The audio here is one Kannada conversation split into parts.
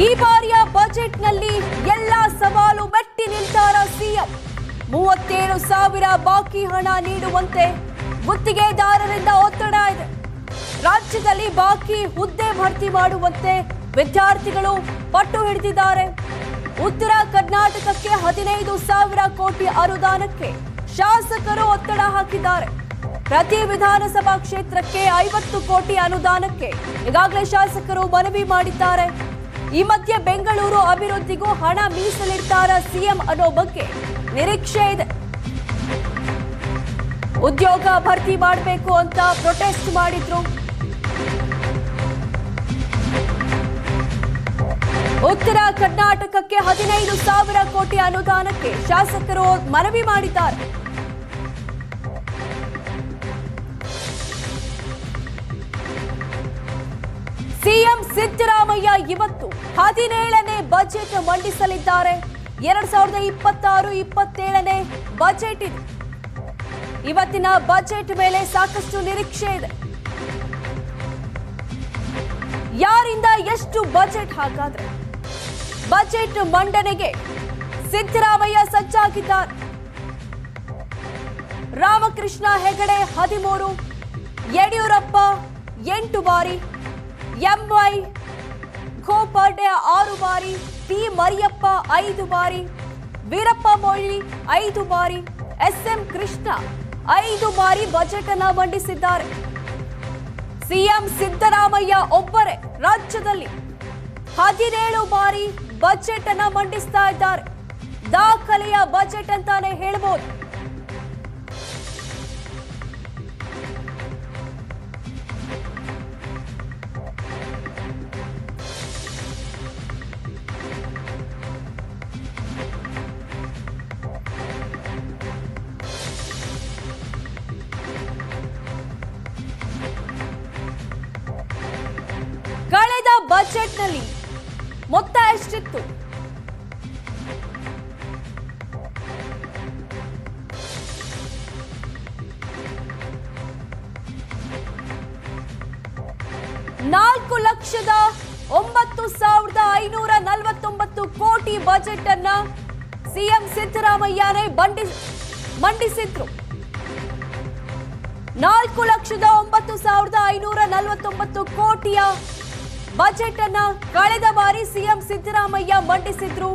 ಈ ಬಾರಿಯ ಬಜೆಟ್ನಲ್ಲಿ ಎಲ್ಲ ಸವಾಲು ಮೆಟ್ಟಿ ನಿಲ್ತಾರ ಸಿಎಂ. 37,000 ಬಾಕಿ ಹಣ ನೀಡುವಂತೆ ಗುತ್ತಿಗೆದಾರರಿಂದ ಒತ್ತಡ ಇದೆ. ರಾಜ್ಯದಲ್ಲಿ ಬಾಕಿ ಹುದ್ದೆ ಭರ್ತಿ ಮಾಡುವಂತೆ ವಿದ್ಯಾರ್ಥಿಗಳು ಪಟ್ಟು ಹಿಡಿದಿದ್ದಾರೆ. ಉತ್ತರ ಕರ್ನಾಟಕಕ್ಕೆ 15,000 ಕೋಟಿ ಅನುದಾನಕ್ಕೆ ಶಾಸಕರು ಒತ್ತಡ ಹಾಕಿದ್ದಾರೆ. ಪ್ರತಿ ವಿಧಾನಸಭಾ ಕ್ಷೇತ್ರಕ್ಕೆ 50 ಕೋಟಿ ಅನುದಾನಕ್ಕೆ ಈಗಾಗಲೇ ಶಾಸಕರು ಮನವಿ ಮಾಡಿದ್ದಾರೆ. ಈ ಮಧ್ಯೆ ಬೆಂಗಳೂರು ಅಭಿವೃದ್ಧಿಗೂ ಹಣ ಮೀಸಲಿಡ್ತಾರ ಸಿಎಂ ಅನ್ನೋ ಬಗ್ಗೆ ನಿರೀಕ್ಷೆ ಇದೆ. ಉದ್ಯೋಗ ಭರ್ತಿ ಮಾಡಬೇಕು ಅಂತ ಪ್ರೊಟೆಸ್ಟ್ ಮಾಡಿದ್ರು. ಉತ್ತರ ಕರ್ನಾಟಕಕ್ಕೆ 15,000 ಕೋಟಿ ಅನುದಾನಕ್ಕೆ ಶಾಸಕರು ಮನವಿ ಮಾಡಿದ್ದಾರೆ. ಸಿಎಂ ಸಿದ್ದರಾಮಯ್ಯ ಇವತ್ತು 17ನೇ ಬಜೆಟ್ ಮಂಡಿಸಲಿದ್ದಾರೆ. 2026-27ನೇ ಬಜೆಟ್ ಇದೆ. ಇವತ್ತಿನ ಬಜೆಟ್ ಮೇಲೆ ಸಾಕಷ್ಟು ನಿರೀಕ್ಷೆ ಇದೆ. ಯಾರಿಂದ ಎಷ್ಟು ಬಜೆಟ್ ಹಾಗಾದ್ರೆ? ಬಜೆಟ್ ಮಂಡನೆಗೆ ಸಿದ್ದರಾಮಯ್ಯ ಸಜ್ಜಾಗಿದ್ದಾರೆ. ರಾಮಕೃಷ್ಣ ಹೆಗಡೆ 13, ಯಡಿಯೂರಪ್ಪ 8 ಬಾರಿ, ಎಂವೈ ಗೋಪಾಡೆ 6 ಬಾರಿ, ಪಿ ಮರಿಯಪ್ಪ 5 ಬಾರಿ, ವೀರಪ್ಪ ಮೊಯ್ಲಿ 5 ಬಾರಿ, ಎಸ್ಎಂ ಕೃಷ್ಣ 5 ಬಾರಿ ಬಜೆಟ್ ಅನ್ನ ಮಂಡಿಸಿದ್ದಾರೆ. ಸಿಎಂ ಸಿದ್ದರಾಮಯ್ಯ ಒಬ್ಬರೇ ರಾಜ್ಯದಲ್ಲಿ 17 ಬಾರಿ ಬಜೆಟ್ ಅನ್ನ ಮಂಡಿಸ್ತಾ ಇದ್ದಾರೆ. ದಾಖಲೆಯ ಬಜೆಟ್ ಅಂತಾನೆ ಹೇಳಬಹುದು. ಕಳೆದ ಬಜೆಟ್ನಲ್ಲಿ ಮೊತ್ತ ಎಷ್ಟಿತ್ತು? $4,09,549 ಕೋಟಿ ಬಜೆಟ್ ಅನ್ನ ಸಿಎಂ ಸಿದ್ದರಾಮಯ್ಯನೇ ಮಂಡಿಸಿದ್ರು. 4,09,549 ಕೋಟಿಯ ಬಜೆಟ್ ಅನ್ನ ಕಳೆದ ಬಾರಿ ಸಿಎಂ ಸಿದ್ದರಾಮಯ್ಯ ಮಂಡಿಸಿದ್ರು.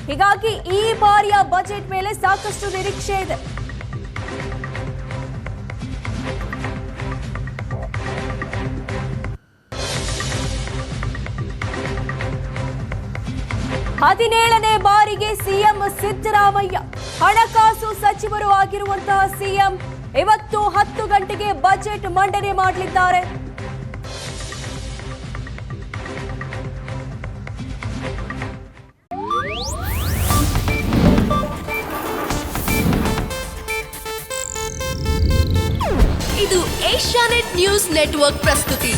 ಹೀಗಾಗಿ ಈ ಬಾರಿಯ ಬಜೆಟ್ ಮೇಲೆ ಸಾಕಷ್ಟು ನಿರೀಕ್ಷೆ ಇದೆ. ಹದಿನೇಳನೇ ಬಾರಿಗೆ ಸಿಎಂ ಸಿದ್ದರಾಮಯ್ಯ ಹಣಕಾಸು ಸಚಿವರು ಆಗಿರುವಂತಹ ಸಿಎಂ ಇವತ್ತು 10 ಗಂಟೆಗೆ ಬಜೆಟ್ ಮಂಡನೆ ಮಾಡಲಿದ್ದಾರೆ. ಇದು ಏಷ್ಯಾನೆಟ್ ನ್ಯೂಸ್ ನೆಟ್ವರ್ಕ್ ಪ್ರಸ್ತುತಿ.